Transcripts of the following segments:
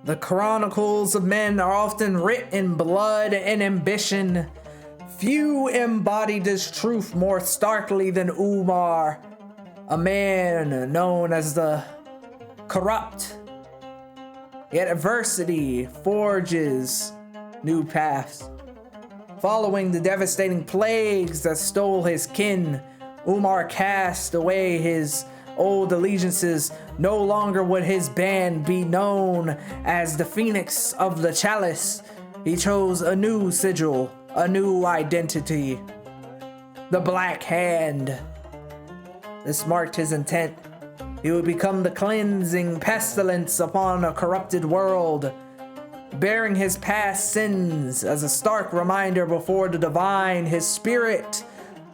The chronicles of men are often writ in blood and ambition. Few embody this truth more starkly than Umar, a man known as the corrupt. Yet adversity forges new paths. Following the devastating plagues that stole his kin, Umar cast away his old allegiances. No longer would his band be known as the Phoenix of the Chalice. He chose a new sigil, a new identity. The Black Hand. This marked his intent. He would become the cleansing pestilence upon a corrupted world, bearing his past sins as a stark reminder before the divine. His spirit,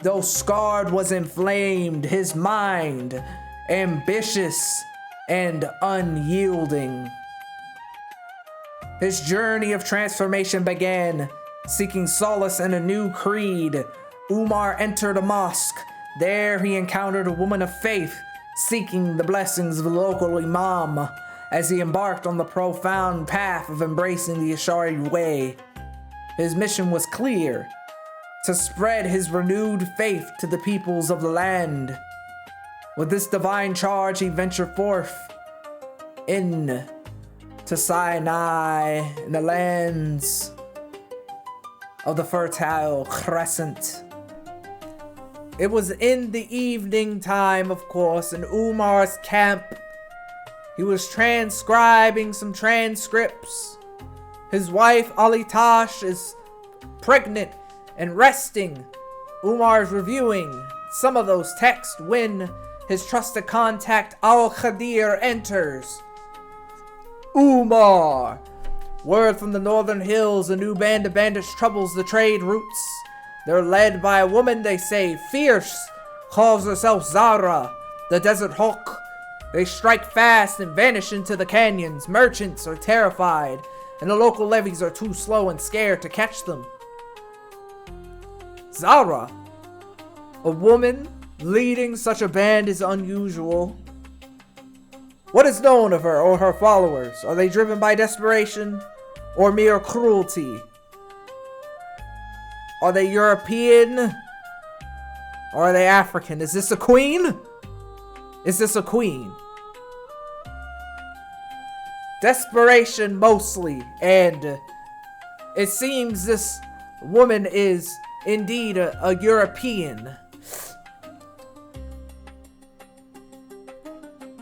though scarred, was inflamed. His mind, ambitious and unyielding. His journey of transformation began. Seeking solace in a new creed, Umar entered a mosque. There he encountered a woman of faith, seeking the blessings of the local imam as he embarked on the profound path of embracing the Ash'ari way. His mission was clear: to spread his renewed faith to the peoples of the land. With this divine charge, he ventured forth to Sinai, in the lands of the Fertile Crescent. It was in the evening time, of course, in Umar's camp. He was transcribing some transcripts. His wife, Alitash, is pregnant and resting. Umar is reviewing some of those texts when his trusted contact, Al-Khadir, enters. Umar! Word from the northern hills, a new band of bandits troubles the trade routes. They're led by a woman, they say, fierce, calls herself Zara, the desert hawk. They strike fast and vanish into the canyons. Merchants are terrified, and the local levies are too slow and scared to catch them. Zara, a woman leading such a band, is unusual. What is known of her or her followers? Are they driven by desperation or mere cruelty? Are they European or are they African? Is this a queen? Is this a queen? Desperation mostly, and it seems this woman is indeed a European.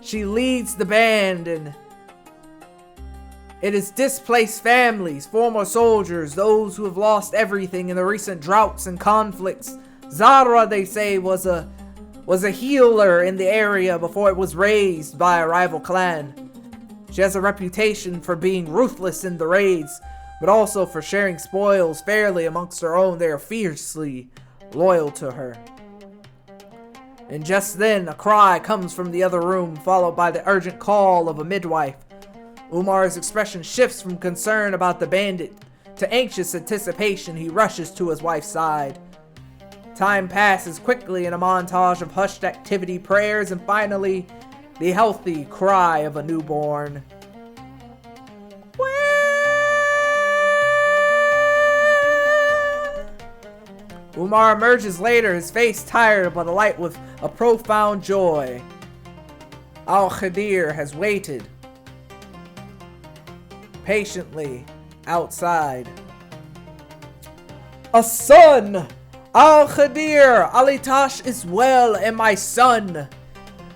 She leads the band, and it is displaced families, former soldiers, those who have lost everything in the recent droughts and conflicts. Zara, they say, was a healer in the area before it was razed by a rival clan. She has a reputation for being ruthless in the raids, but also for sharing spoils fairly amongst her own. They are fiercely loyal to her. And just then, a cry comes from the other room, followed by the urgent call of a midwife. Umar's expression shifts from concern about the bandit to anxious anticipation. He rushes to his wife's side. Time passes quickly in a montage of hushed activity, prayers, and finally, the healthy cry of a newborn. Umar emerges later, his face tired but alight with a profound joy. Al-Khadir has waited patiently outside. A son! Al-Khadir! Alitash is well, and my son.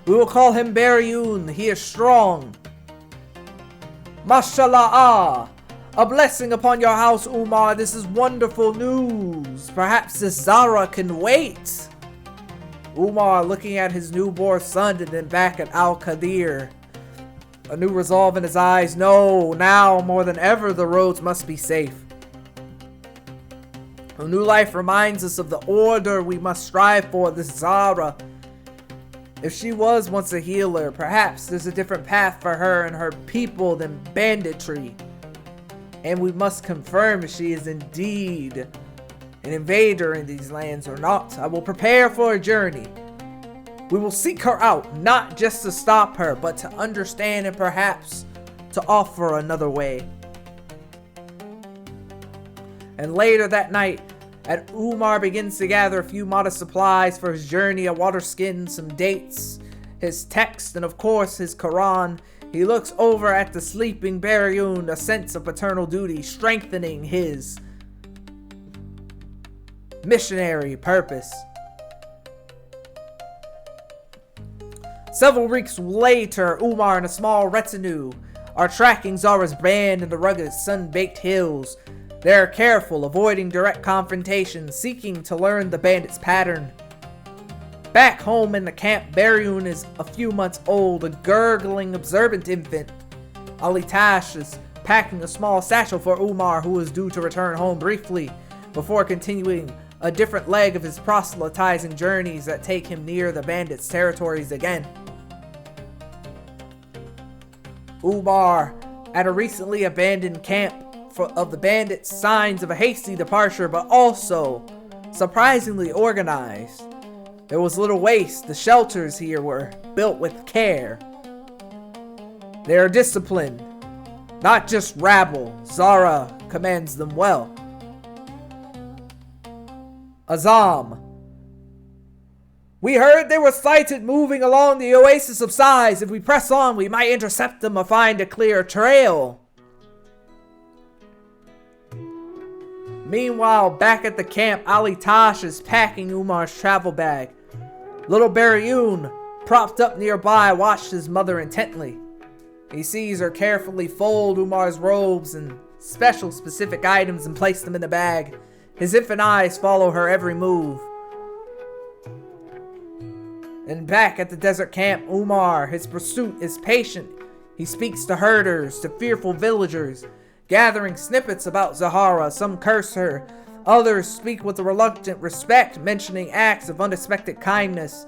We will call him Baryun. He is strong. Mashallah. A blessing upon your house, Umar. This is wonderful news. Perhaps this Zara can wait. Umar looking at his newborn son and then back at Al-Khadir. A new resolve in his eyes. No, now more than ever the roads must be safe. A new life reminds us of the order we must strive for. This Zara, if she was once a healer, perhaps there's a different path for her and her people than banditry. And we must confirm if she is indeed an invader in these lands or not. I will prepare for a journey. We will seek her out, not just to stop her, but to understand and perhaps to offer another way. And later that night, as Umar begins to gather a few modest supplies for his journey, a water skin, some dates, his text, and of course his Quran, he looks over at the sleeping Baryun, a sense of paternal duty strengthening his missionary purpose. Several weeks later, Umar and a small retinue are tracking Zara's band in the rugged, sun-baked hills. They are careful, avoiding direct confrontation, seeking to learn the bandits' pattern. Back home in the camp, Baryun is a few months old, a gurgling, observant infant. Ali Tash is packing a small satchel for Umar, who is due to return home briefly, before continuing a different leg of his proselytizing journeys that take him near the bandits' territories again. Umar, at a recently abandoned camp of the bandits, signs of a hasty departure, but also surprisingly organized. There was little waste. The shelters here were built with care. They are disciplined, not just rabble. Zara commands them well. Azam. We heard they were sighted moving along the oasis of sighs. If we press on, we might intercept them or find a clear trail. Meanwhile, back at the camp, Ali Tash is packing Umar's travel bag. Little Baryun, propped up nearby, watched his mother intently. He sees her carefully fold Umar's robes and specific items and place them in the bag. His infant eyes follow her every move. And back at the desert camp, Umar, his pursuit is patient. He speaks to herders, to fearful villagers, gathering snippets about Zahara. Some curse her, others speak with a reluctant respect, mentioning acts of unexpected kindness,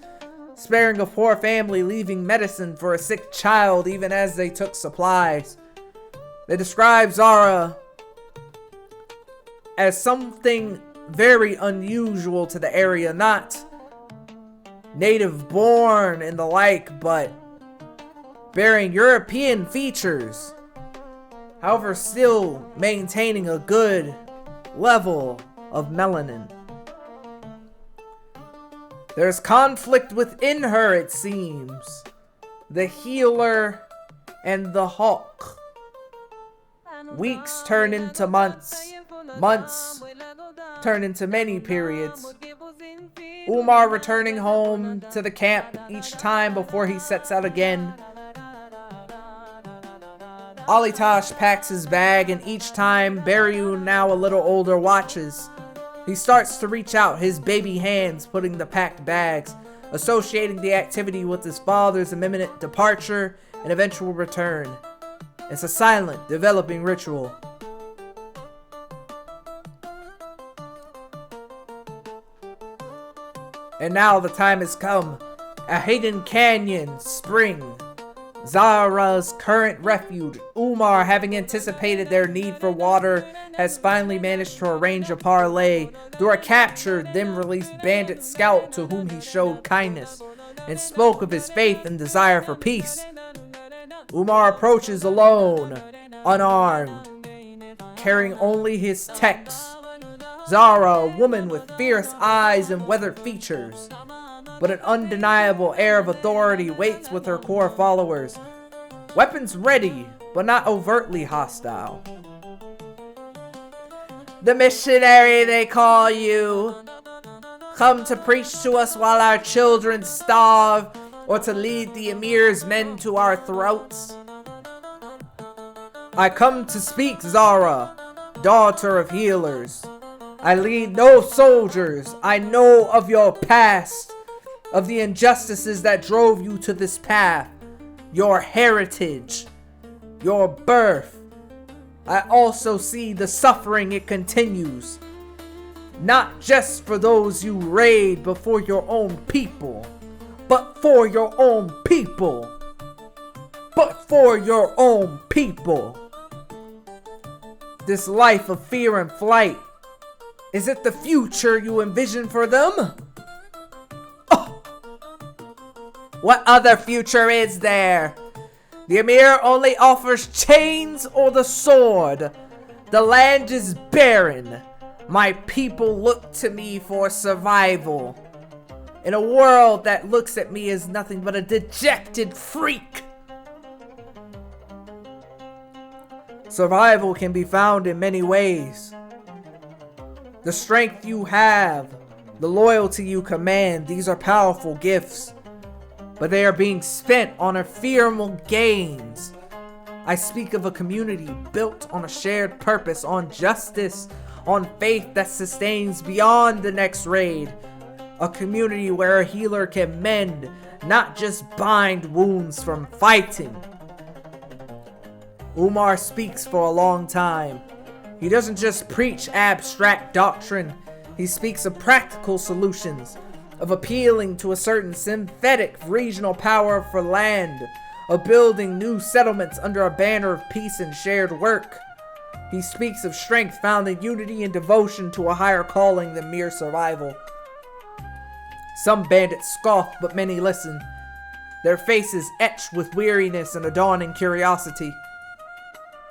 sparing a poor family, leaving medicine for a sick child even as they took supplies. They describe Zara as something very unusual to the area, not native born and the like, but bearing European features, however still maintaining a good level of melanin. There's conflict within her, it seems. The healer and the hawk. Weeks turn into months. Months turn into many periods. Umar returning home to the camp each time before he sets out again. Ali Tash packs his bag, and each time Baryun, now a little older, watches. He starts to reach out, his baby hands putting the packed bags, associating the activity with his father's imminent departure and eventual return. It's a silent, developing ritual. And now the time has come. A hidden canyon, spring. Zara's current refuge. Umar, having anticipated their need for water, has finally managed to arrange a parlay through a captured, then released bandit scout to whom he showed kindness and spoke of his faith and desire for peace. Umar approaches alone, unarmed, carrying only his text. Zara, a woman with fierce eyes and weathered features, but an undeniable air of authority, waits with her core followers. Weapons ready, but not overtly hostile. The missionary, they call you. Come to preach to us while our children starve, or to lead the emir's men to our throats? I come to speak, Zara, daughter of healers. I lead no soldiers. I know of your past, of the injustices that drove you to this path, your heritage, your birth. I also see the suffering it continues, not just for those you raid, but for your own people. But for your own people. But for your own people. This life of fear and flight, is it the future you envision for them? Oh! What other future is there? The Emir only offers chains or the sword. The land is barren. My people look to me for survival. In a world that looks at me as nothing but a dejected freak. Survival can be found in many ways. The strength you have, the loyalty you command, these are powerful gifts. But they are being spent on ephemeral gains. I speak of a community built on a shared purpose, on justice, on faith that sustains beyond the next raid. A community where a healer can mend, not just bind wounds from fighting. Umar speaks for a long time. He doesn't just preach abstract doctrine. He speaks of practical solutions, of appealing to a certain synthetic regional power for land, of building new settlements under a banner of peace and shared work. He speaks of strength found in unity and devotion to a higher calling than mere survival. Some bandits scoff, but many listen, their faces etched with weariness and a dawning curiosity.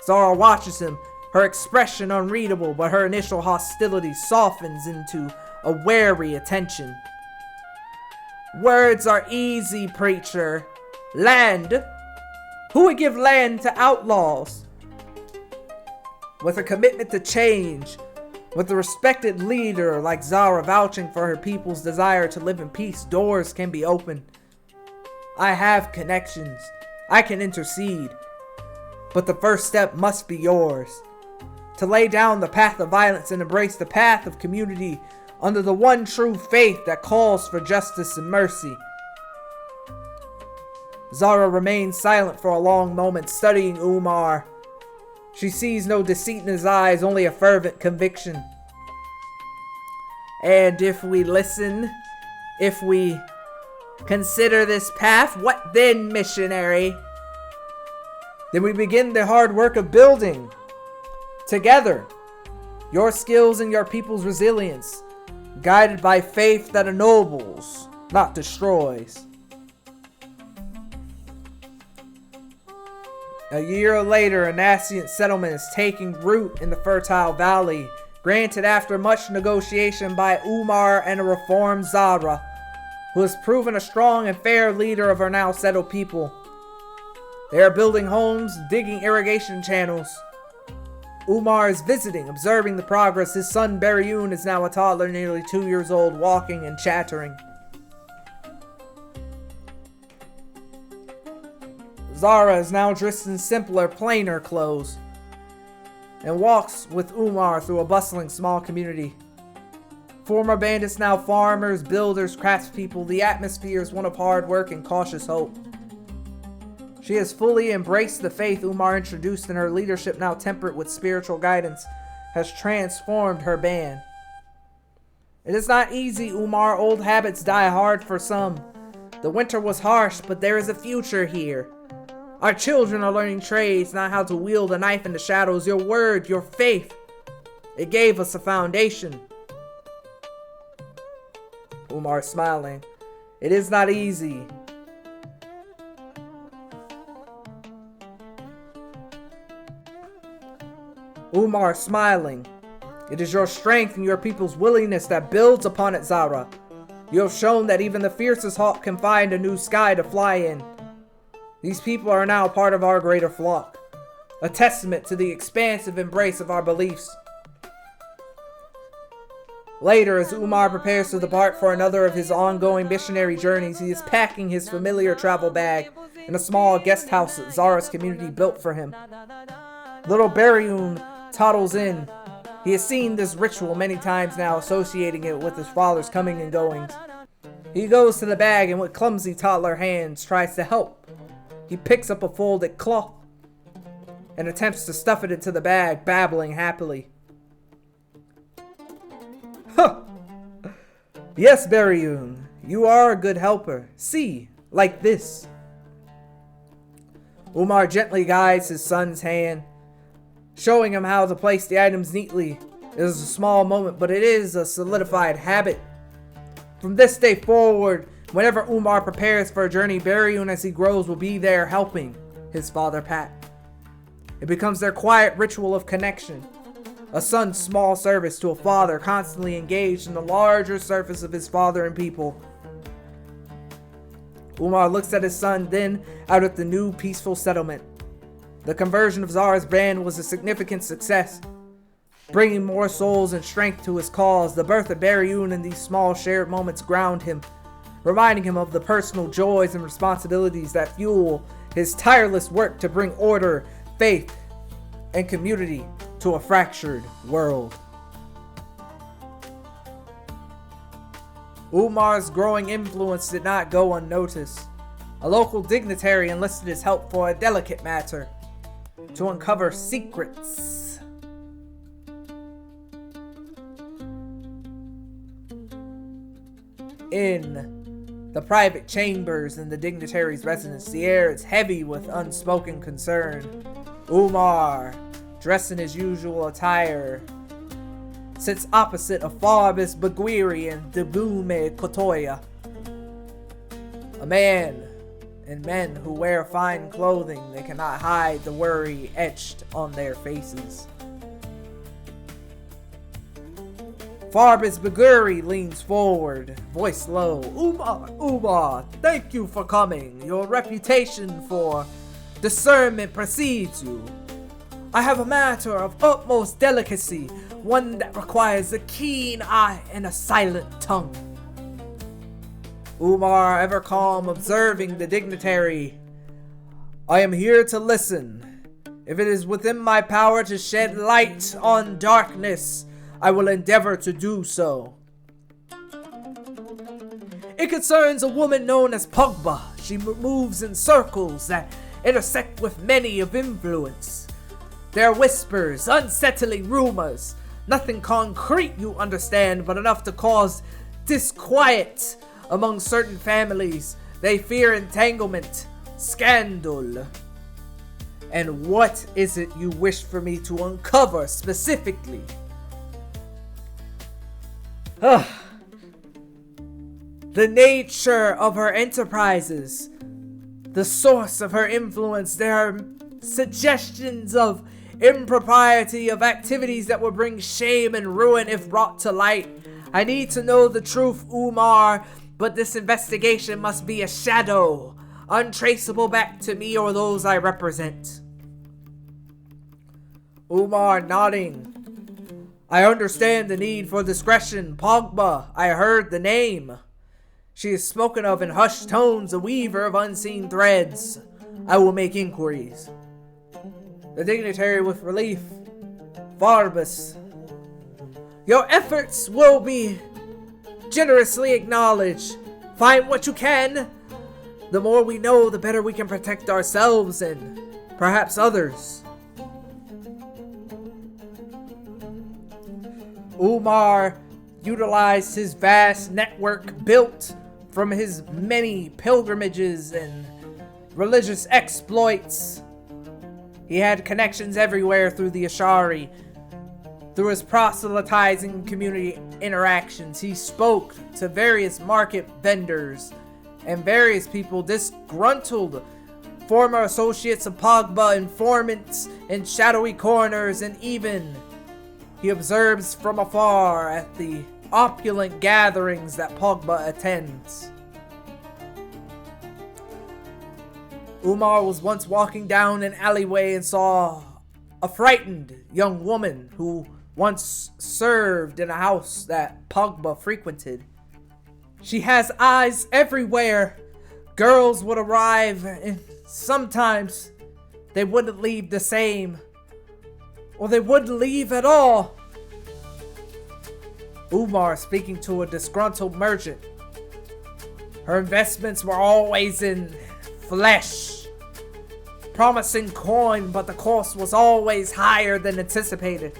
Zara watches him, her expression unreadable, but her initial hostility softens into a wary attention. Words are easy, preacher. Land? Who would give land to outlaws? With a commitment to change, with a respected leader like Zara vouching for her people's desire to live in peace, doors can be opened. I have connections. I can intercede. But the first step must be yours. To lay down the path of violence and embrace the path of community under the one true faith that calls for justice and mercy. Zara remains silent for a long moment, studying Umar. She sees no deceit in his eyes, only a fervent conviction. And if we listen, if we consider this path, what then, missionary? Then we begin the hard work of building. Together, your skills and your people's resilience, guided by faith that ennobles, not destroys. A year later, a nascent settlement is taking root in the fertile valley, granted after much negotiation by Umar and a reformed Zara, who has proven a strong and fair leader of our now settled people. They are building homes, digging irrigation channels. Umar is visiting, observing the progress. His son Beriyun is now a toddler, nearly 2 years old, walking and chattering. Zara is now dressed in simpler, plainer clothes and walks with Umar through a bustling small community. Former bandits, now farmers, builders, craftspeople. The atmosphere is one of hard work and cautious hope. She has fully embraced the faith Umar introduced, and her leadership, now tempered with spiritual guidance, has transformed her band. It is not easy, Umar. Old habits die hard for some. The winter was harsh, but there is a future here. Our children are learning trades, not how to wield a knife in the shadows. Your word, your faith, it gave us a foundation. Umar smiling. It is not easy. Umar smiling. It is your strength and your people's willingness that builds upon it, Zara. You have shown that even the fiercest hawk can find a new sky to fly in. These people are now part of our greater flock, a testament to the expansive embrace of our beliefs. Later, as Umar prepares to depart for another of his ongoing missionary journeys, he is packing his familiar travel bag in a small guest house that Zara's community built for him. Little Beriyun toddles in. He has seen this ritual many times now, associating it with his father's coming and goings. He goes to the bag and with clumsy toddler hands tries to help. He picks up a folded cloth and attempts to stuff it into the bag, babbling happily. Huh! Yes, Beriyun, you are a good helper. See, like this. Umar gently guides his son's hand, showing him how to place the items neatly. It is a small moment, but it is a solidified habit. From this day forward, whenever Umar prepares for a journey, Beriyun as he grows will be there helping, his father pat. It becomes their quiet ritual of connection. A son's small service to a father constantly engaged in the larger surface of his father and people. Umar looks at his son then out at the new peaceful settlement. The conversion of Zara's band was a significant success, bringing more souls and strength to his cause. The birth of Bariun and these small shared moments ground him, reminding him of the personal joys and responsibilities that fuel his tireless work to bring order, faith, and community to a fractured world. Umar's growing influence did not go unnoticed. A local dignitary enlisted his help for a delicate matter: to uncover secrets. In the private chambers in the dignitary's residence, the air is heavy with unspoken concern. Umar, dressed in his usual attire, sits opposite of Farbis Bagwiri and Debume Kotoya, a man and men who wear fine clothing. They cannot hide the worry etched on their faces. Farbis Baguri leans forward, voice low. Umar, thank you for coming. Your reputation for discernment precedes you. I have a matter of utmost delicacy, one that requires a keen eye and a silent tongue. Umar, ever calm, observing the dignitary. I am here to listen. If it is within my power to shed light on darkness, I will endeavor to do so. It concerns a woman known as Pogba. She moves in circles that intersect with many of influence. There are whispers, unsettling rumors, nothing concrete, you understand, but enough to cause disquiet among certain families. They fear entanglement, scandal. And what is it you wish for me to uncover specifically? The nature of her enterprises, the source of her influence. There are suggestions of impropriety, of activities that will bring shame and ruin if brought to light. I need to know the truth, Umar, but this investigation must be a shadow, untraceable back to me or those I represent. Umar nodding. I understand the need for discretion. Pogba, I heard the name. She is spoken of in hushed tones, a weaver of unseen threads. I will make inquiries. The dignitary with relief. Farbus, your efforts will be generously acknowledged. Find what you can. The more we know, the better we can protect ourselves and perhaps others. Umar utilized his vast network built from his many pilgrimages and religious exploits. He had connections everywhere through the Ashari. Through his proselytizing community interactions, he spoke to various market vendors and various people, disgruntled former associates of Pogba, informants in shadowy corners, and even he observes from afar at the opulent gatherings that Pogba attends. Umar was once walking down an alleyway and saw a frightened young woman who once served in a house that Pogba frequented. She has eyes everywhere. Girls would arrive and sometimes they wouldn't leave the same, or they wouldn't leave at all. Umar speaking to a disgruntled merchant. Her investments were always in flesh, promising coin, but the cost was always higher than anticipated.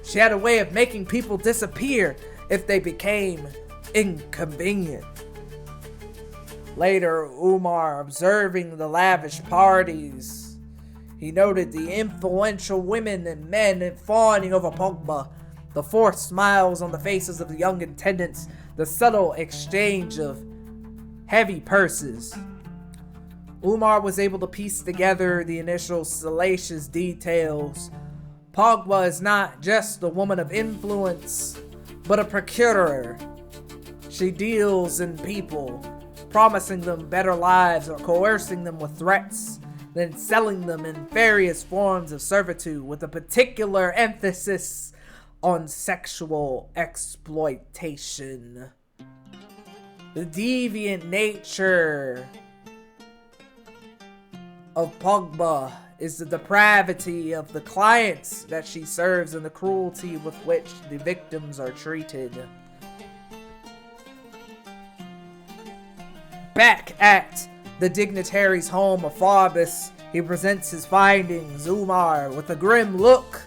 She had a way of making people disappear if they became inconvenient. Later, Umar, observing the lavish parties, he noted the influential women and men fawning over Pogba, the forced smiles on the faces of the young attendants, the subtle exchange of heavy purses. Umar was able to piece together the initial salacious details. Pogba is not just a woman of influence, but a procurer. She deals in people, promising them better lives or coercing them with threats, then selling them in various forms of servitude with a particular emphasis on sexual exploitation. The deviant nature of Pogba is the depravity of the clients that she serves and the cruelty with which the victims are treated. Back at the dignitary's home of Farbus, he presents his findings. Umar, with a grim look.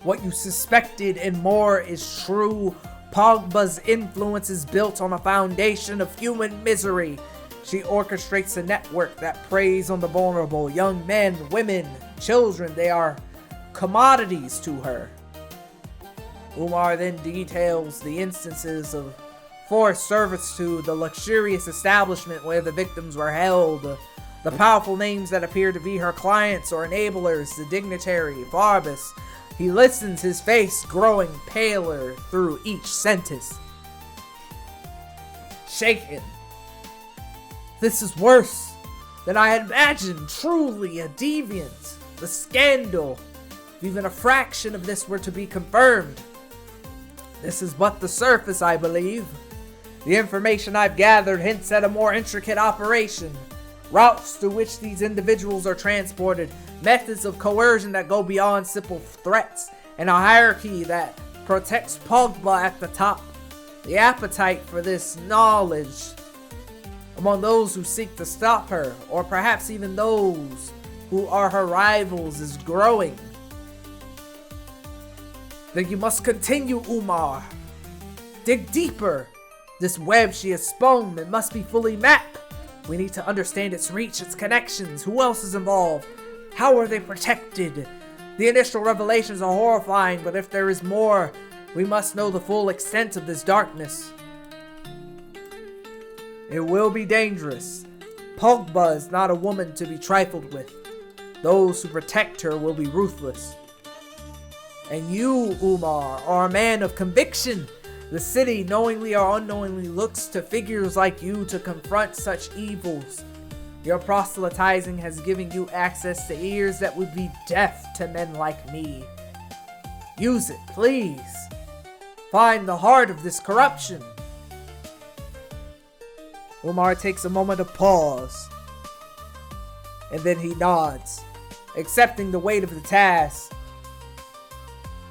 What you suspected and more is true. Pogba's influence is built on a foundation of human misery. She orchestrates a network that preys on the vulnerable, young men, women, children. They are commodities to her. Umar then details the instances of forced servitude, the luxurious establishment where the victims were held, the powerful names that appear to be her clients or enablers, the dignitary, Farbus. He listens, his face growing paler through each sentence. Shaken. This is worse than I had imagined. Truly a deviant. The scandal. If even a fraction of this were to be confirmed. This is but the surface, I believe. The information I've gathered hints at a more intricate operation. Routes through which these individuals are transported. Methods of coercion that go beyond simple threats. And a hierarchy that protects Pogba at the top. The appetite for this knowledge among those who seek to stop her, or perhaps even those who are her rivals, is growing. Then you must continue, Umar. Dig deeper. This web she has spun, it must be fully mapped. We need to understand its reach, its connections, who else is involved, how are they protected. The initial revelations are horrifying, but if there is more, we must know the full extent of this darkness. It will be dangerous. Pogba is not a woman to be trifled with. Those who protect her will be ruthless. And you, Umar, are a man of conviction. The city, knowingly or unknowingly, looks to figures like you to confront such evils. Your proselytizing has given you access to ears that would be deaf to men like me. Use it, please. Find the heart of this corruption. Umar takes a moment of pause, and then he nods, accepting the weight of the task.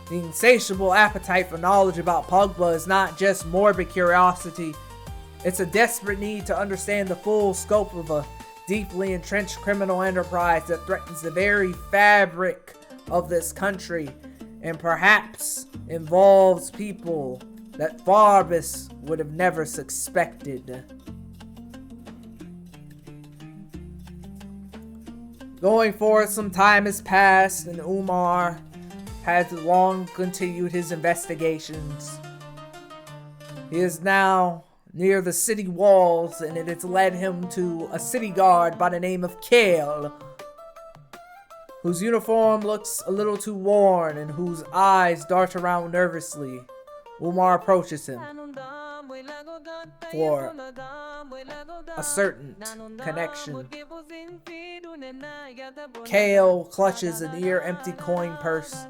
The insatiable appetite for knowledge about Pogba is not just morbid curiosity, it's a desperate need to understand the full scope of a deeply entrenched criminal enterprise that threatens the very fabric of this country, and perhaps involves people that Farbus would have never suspected. Going forward, some time has passed, and Umar has long continued his investigations. He is now near the city walls, and it has led him to a city guard by the name of Kale, whose uniform looks a little too worn and whose eyes dart around nervously. Umar approaches him for a certain connection. Kale clutches a near-empty coin purse,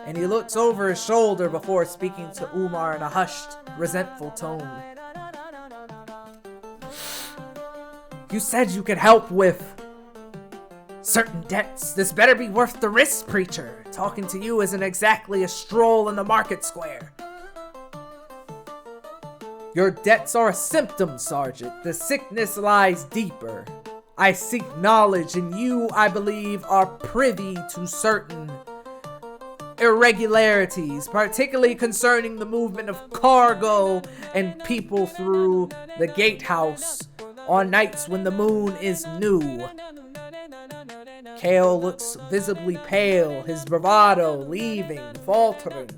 and he looks over his shoulder before speaking to Umar in a hushed, resentful tone. You said you could help with certain debts. This better be worth the risk, preacher. Talking to you isn't exactly a stroll in the market square. Your debts are a symptom, Sergeant. The sickness lies deeper. I seek knowledge, and you, I believe, are privy to certain irregularities, particularly concerning the movement of cargo and people through the gatehouse on nights when the moon is new. Kale looks visibly pale, his bravado leaving, faltering.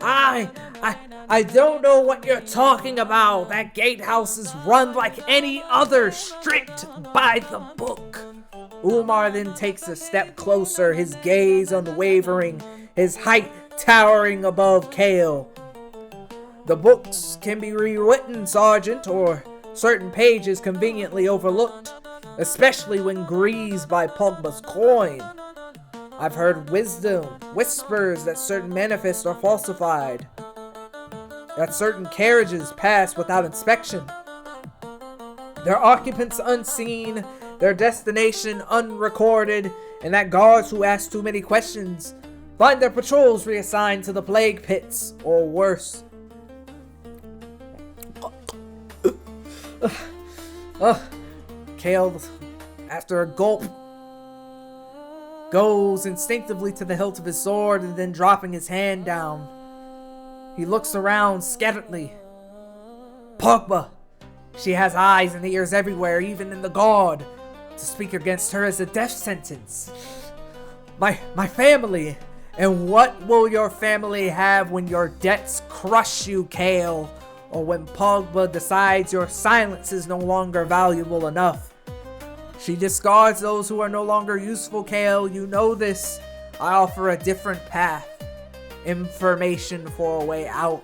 I don't know what you're talking about. That gatehouse is run like any other, strict by the book. Umar then takes a step closer, his gaze unwavering, his height towering above Kale. The books can be rewritten, Sergeant, or certain pages conveniently overlooked, especially when greased by Pogba's coin. I've heard whispers that certain manifests are falsified, that certain carriages pass without inspection, their occupants unseen, their destination unrecorded, and that guards who ask too many questions find their patrols reassigned to the plague pits, or worse. Kale, after a gulp, goes instinctively to the hilt of his sword and then dropping his hand down. He looks around scatteredly. Pogba! She has eyes and ears everywhere, even in the guard. To speak against her is a death sentence. My family! And what will your family have when your debts crush you, Kale? Or when Pogba decides your silence is no longer valuable enough? She discards those who are no longer useful, Kale. You know this. I offer a different path. Information for a way out.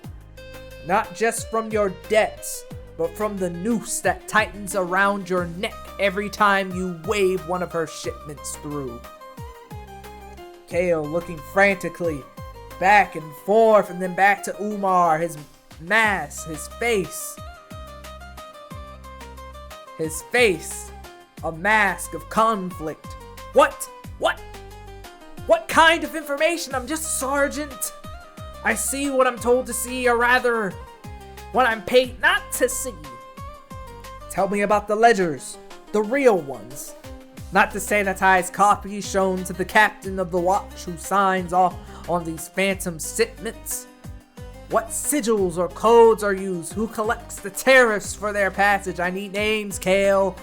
Not just from your debts, but from the noose that tightens around your neck every time you wave one of her shipments through. Kale looking frantically back and forth and then back to Umar, his mask, his face. His face, a mask of conflict. What kind of information? I'm just Sergeant. I see what I'm told to see, or rather, what I'm paid not to see. Tell me about the ledgers, the real ones. Not the sanitized copies shown to the captain of the watch who signs off on these phantom shipments. What sigils or codes are used? Who collects the tariffs for their passage? I need names, Kale.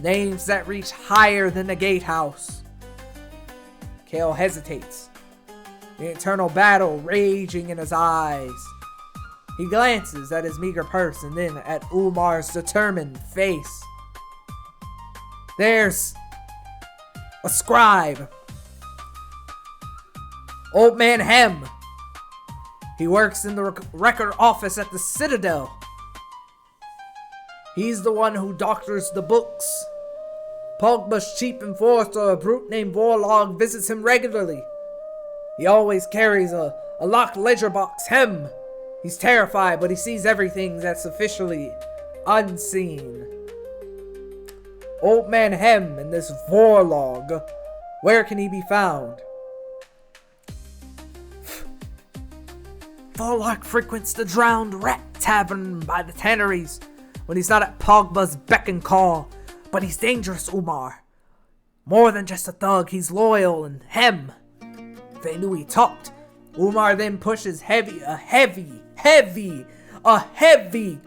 Names that reach higher than the gatehouse. Kale hesitates, the internal battle raging in his eyes. He glances at his meager purse and then at Umar's determined face. There's a scribe. Old man Hem. He works in the record office at the Citadel. He's the one who doctors the books. Pogba's chief enforcer, a brute named Vorlog, visits him regularly. He always carries a locked ledger box. Hem. He's terrified, but he sees everything that's officially unseen. Old man Hem and this Vorlog. Where can he be found? Vorlog frequents the Drowned Rat Tavern by the tanneries when he's not at Pogba's beck and call. But he's dangerous, Umar. More than just a thug, he's loyal, and Hem. They knew he talked. Umar then pushes a heavy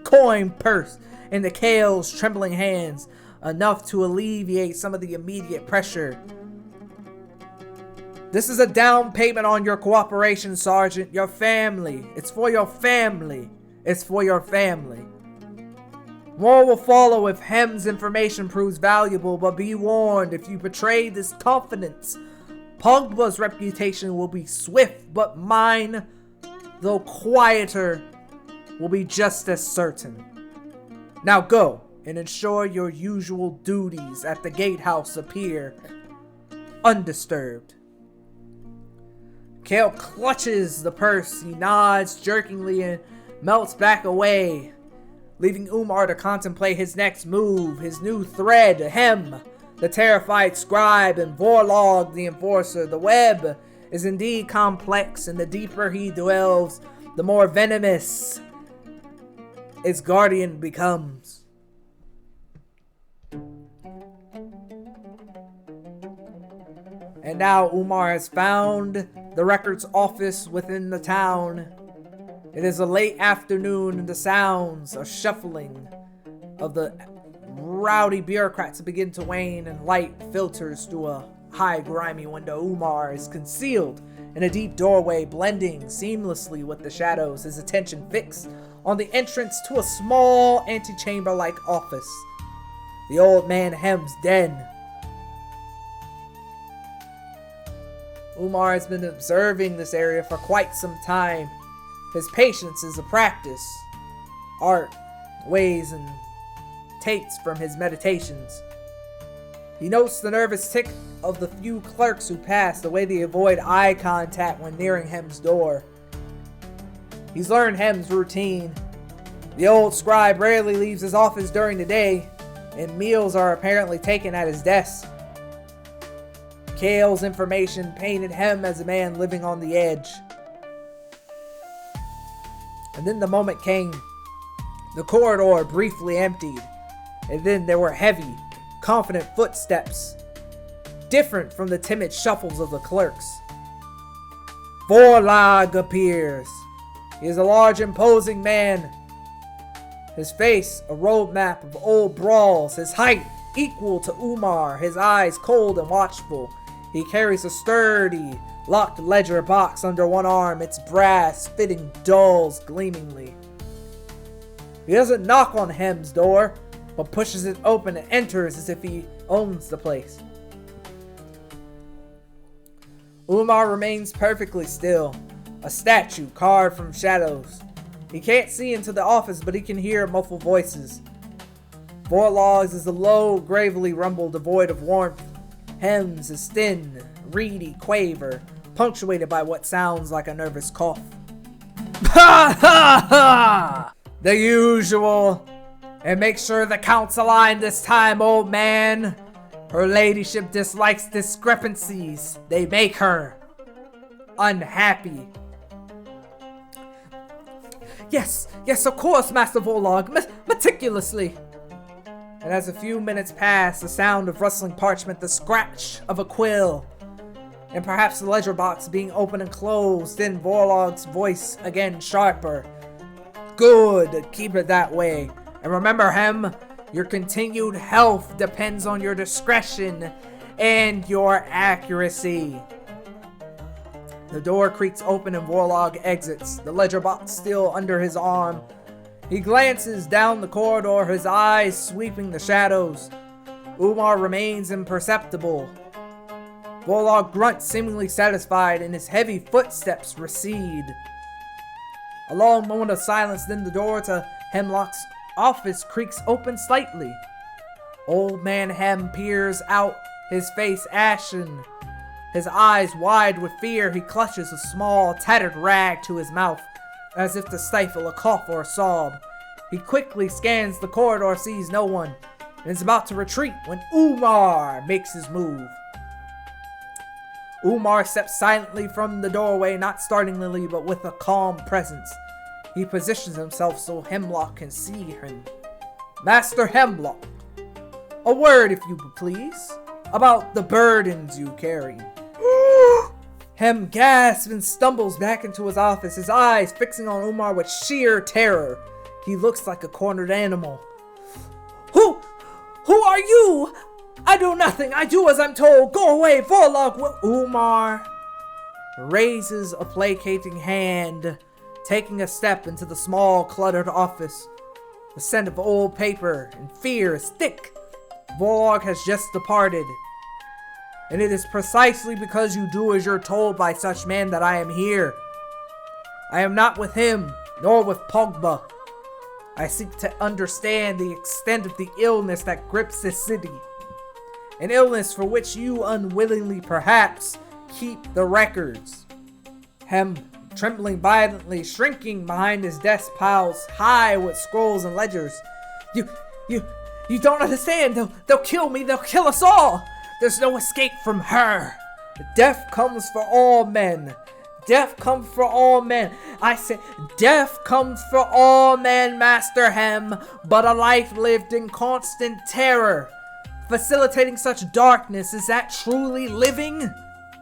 coin purse into Kale's trembling hands, enough to alleviate some of the immediate pressure. This is a down payment on your cooperation, Sergeant. Your family. It's for your family. It's for your family. More will follow if Hem's information proves valuable, but be warned, if you betray this confidence, Pogba's reputation will be swift, but mine, though quieter, will be just as certain. Now go and ensure your usual duties at the gatehouse appear undisturbed. Kale clutches the purse, he nods jerkingly and melts back away, leaving Umar to contemplate his next move. His new thread, Hem, the terrified scribe, and Vorlog, the enforcer. The web is indeed complex, and the deeper he delves, the more venomous its guardian becomes. And now Umar has found the records office within the town. It is a late afternoon and the sounds of shuffling of the rowdy bureaucrats begin to wane and light filters through a high grimy window, Umar is concealed in a deep doorway, blending seamlessly with the shadows, his attention fixed on the entrance to a small antechamber-like office. The old man Hem's den. Umar has been observing this area for quite some time. His patience is a practice. Art, weighs, and takes from his meditations. He notes the nervous tick of the few clerks who pass, the way they avoid eye contact when nearing Hem's door. He's learned Hem's routine. The old scribe rarely leaves his office during the day, and meals are apparently taken at his desk. Kale's information painted Hem as a man living on the edge. And then the moment came. The corridor briefly emptied, and then there were heavy, confident footsteps, different from the timid shuffles of the clerks. Vorlog appears. He is a large, imposing man. His face, a roadmap of old brawls. His height, equal to Umar. His eyes, cold and watchful. He carries a sturdy, locked ledger box under one arm, its brass fitting dulls gleamingly. He doesn't knock on Hem's door, but pushes it open and enters as if he owns the place. Umar remains perfectly still, a statue carved from shadows. He can't see into the office, but he can hear muffled voices. Four logs is a low, gravely rumble devoid of warmth. Hem's is thin, reedy quaver, punctuated by what sounds like a nervous cough. Ha ha ha! The usual. And make sure the count's aligned this time, old man. Her ladyship dislikes discrepancies. They make her unhappy. Yes, of course, Master Vorlog, meticulously. And as a few minutes pass, the sound of rustling parchment, the scratch of a quill, and perhaps the ledger box being opened and closed, then Vorlog's voice again sharper. Good, keep it that way. And remember, Hem, your continued health depends on your discretion and your accuracy. The door creaks open and Vorlog exits, the ledger box still under his arm. He glances down the corridor, his eyes sweeping the shadows. Umar remains imperceptible. Vorlog grunts, seemingly satisfied, and his heavy footsteps recede. A long moment of silence, then the door to Hemlock's office creaks open slightly. Old man Hem peers out, his face ashen. His eyes wide with fear, he clutches a small, tattered rag to his mouth, as if to stifle a cough or a sob. He quickly scans the corridor, sees no one, and is about to retreat when Umar makes his move. Umar steps silently from the doorway, not startlingly, but with a calm presence. He positions himself so Hemlock can see him. Master Hemlock, a word, if you please, about the burdens you carry. Hem gasps and stumbles back into his office, his eyes fixing on Umar with sheer terror. He looks like a cornered animal. Who are you? I do nothing. I do as I'm told. Go away, Vorlog. Umar raises a placating hand, taking a step into the small, cluttered office. The scent of old paper and fear is thick. Vorlog has just departed. And it is precisely because you do as you're told by such men that I am here. I am not with him, nor with Pogba. I seek to understand the extent of the illness that grips this city. An illness for which you unwillingly, perhaps, keep the records. Hem, trembling violently, shrinking behind his desk piles high with scrolls and ledgers. You don't understand. They'll kill me. They'll kill us all. There's no escape from her. Death comes for all men. Death comes for all men. I say, death comes for all men, Master Hem, but a life lived in constant terror. Facilitating such darkness, is that truly living?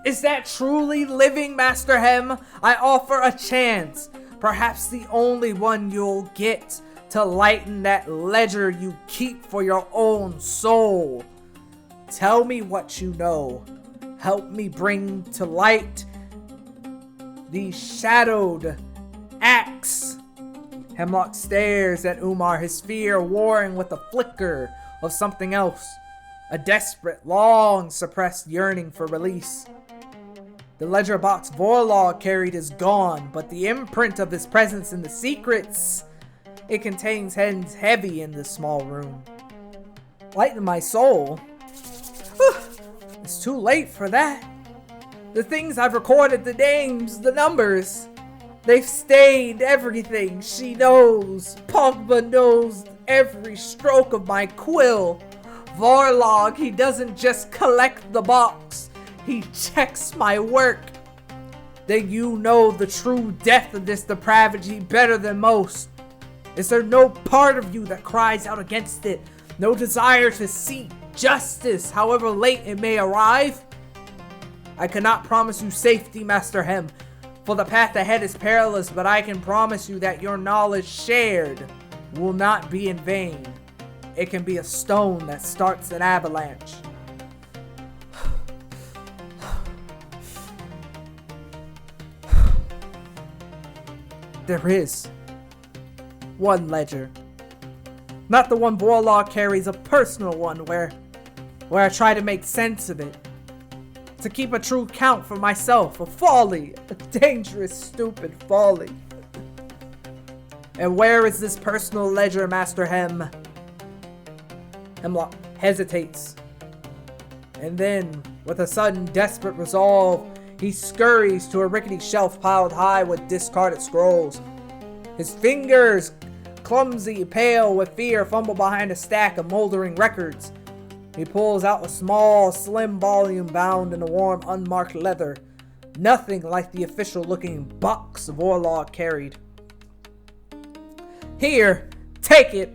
Is that truly living, Master Hem? I offer a chance, perhaps the only one you'll get, to lighten that ledger you keep for your own soul. Tell me what you know. help me bring to light the shadowed axe. Hemlock stares at Umar, his fear warring with the flicker of something else, a desperate, long-suppressed yearning for release. The ledger box Vorlog carried is gone, but the imprint of his presence in the secrets it contains hangs heavy in this small room. Lighten my soul? It's too late for that. The things I've recorded, the names, the numbers, they've stained everything. She knows. Pogba knows every stroke of my quill. Vorlog, he doesn't just collect the box. He checks my work. Then you know the true depth of this depravity better than most. Is there no part of you that cries out against it? No desire to seek justice, however late it may arrive? I cannot promise you safety, Master Hem, for the path ahead is perilous, but I can promise you that your knowledge shared will not be in vain. It can be a stone that starts an avalanche. There is one ledger. Not the one Vorlog carries, a personal one where I try to make sense of it. To keep a true count for myself, a folly, a dangerous, stupid folly. And where is this personal ledger, Master Hem? Hemlock hesitates. And then, with a sudden desperate resolve, he scurries to a rickety shelf piled high with discarded scrolls. His fingers, clumsy, pale with fear, fumble behind a stack of moldering records. He pulls out a small, slim volume bound in a warm, unmarked leather. Nothing like the official-looking box Vorlog carried. Here, take it.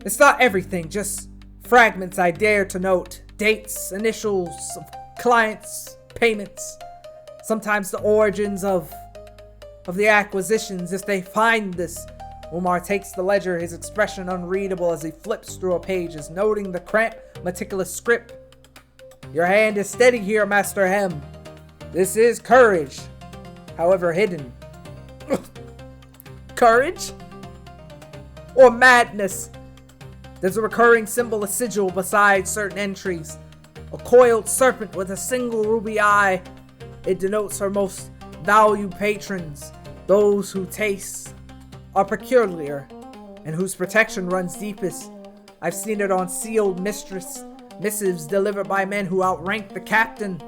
It's not everything, just fragments I dare to note. Dates, initials of clients, payments. Sometimes the origins of the acquisitions. If they find this, Umar takes the ledger, his expression unreadable as he flips through a pages, noting the cramped, meticulous script. Your hand is steady here, Master Hem. This is courage, however hidden. Courage? Or madness? There's a recurring symbol, a sigil beside certain entries. A coiled serpent with a single ruby eye. It denotes her most valued patrons, those who taste are peculiar, and whose protection runs deepest. I've seen it on sealed missives delivered by men who outrank the captain.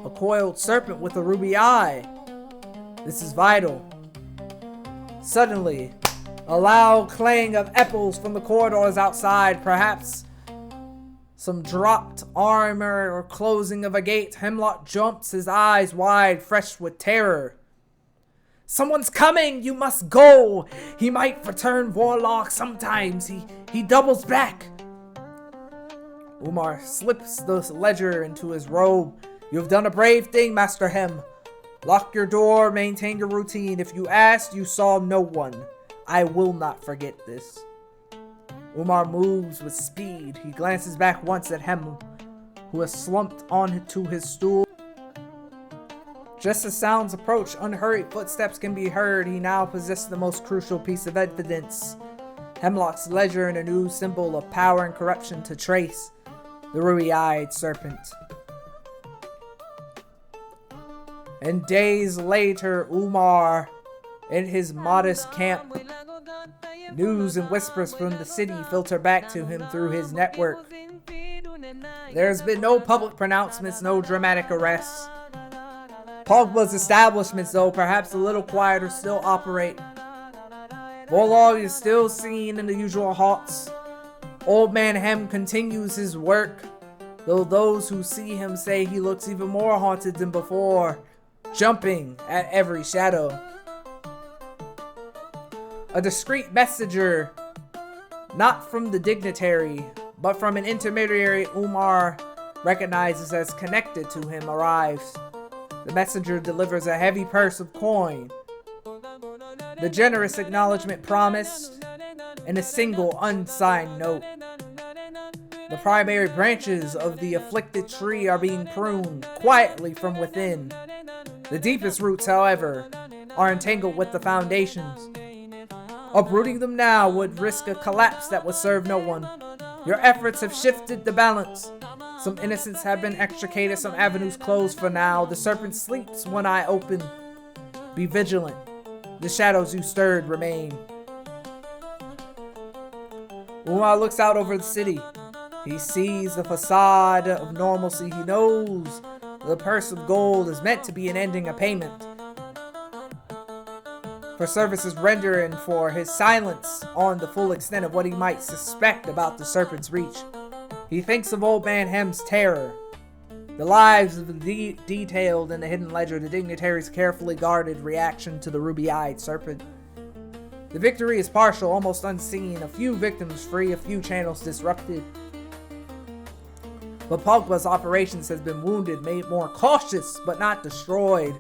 A coiled serpent with a ruby eye. This is vital. Suddenly, a loud clang of apples from the corridors outside, perhaps some dropped armor or closing of a gate. Hemlock jumps, his eyes wide, fresh with terror. Someone's coming! You must go! He might return, Vorlog. Sometimes he doubles back. Umar slips the ledger into his robe. You have done a brave thing, Master Hem. Lock your door, maintain your routine. If you asked, you saw no one. I will not forget this. Umar moves with speed. He glances back once at Hem, who has slumped onto his stool. Just as sounds approach, unhurried footsteps can be heard. He now possesses the most crucial piece of evidence. Hemlock's ledger and a new symbol of power and corruption to trace. The ruby-eyed serpent. And days later, Umar, in his modest camp, news and whispers from the city filter back to him through his network. There's been no public pronouncements, no dramatic arrests. Pogba's establishments, though, perhaps a little quieter, still operate. Vorlog is still seen in the usual haunts. Old Man Hem continues his work, though those who see him say he looks even more haunted than before, jumping at every shadow. A discreet messenger, not from the dignitary, but from an intermediary Umar recognizes as connected to him, arrives. The messenger delivers a heavy purse of coin, the generous acknowledgement promised, and a single unsigned note. The primary branches of the afflicted tree are being pruned quietly from within. The deepest roots, however, are entangled with the foundations. Uprooting them now would risk a collapse that would serve no one. Your efforts have shifted the balance. Some innocents have been extricated, some avenues closed for now. The serpent sleeps one eye open. Be vigilant. The shadows you stirred remain. Umar looks out over the city. He sees the facade of normalcy. He knows the purse of gold is meant to be an ending a payment for services rendered and for his silence on the full extent of what he might suspect about the serpent's reach. He thinks of Old Man Hem's terror, the lives of the detailed in the hidden ledger, the dignitary's carefully guarded reaction to the ruby-eyed serpent. The victory is partial, almost unseen, a few victims free, a few channels disrupted. But Pogba's operations has been wounded, made more cautious, but not destroyed.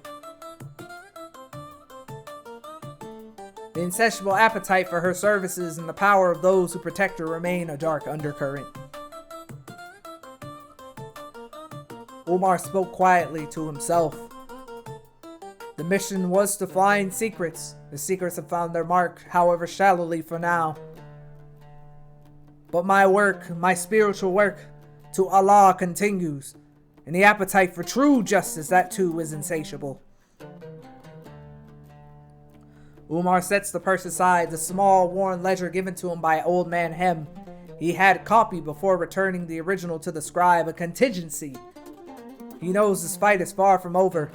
The insatiable appetite for her services and the power of those who protect her remain a dark undercurrent. Umar spoke quietly to himself. The mission was to find secrets. The secrets have found their mark, however shallowly for now. But my work, my spiritual work, to Allah continues, and the appetite for true justice, that too is insatiable. Umar sets the purse aside, the small worn ledger given to him by Old Man Hem. He had copied before returning the original to the scribe, a contingency. He knows this fight is far from over.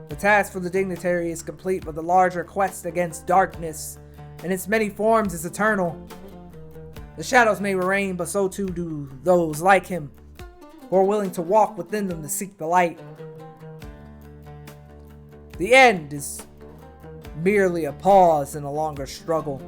The task for the dignitary is complete, but the larger quest against darkness and its many forms is eternal. The shadows may reign, but so too do those like him, who are willing to walk within them to seek the light. The end is merely a pause in a longer struggle.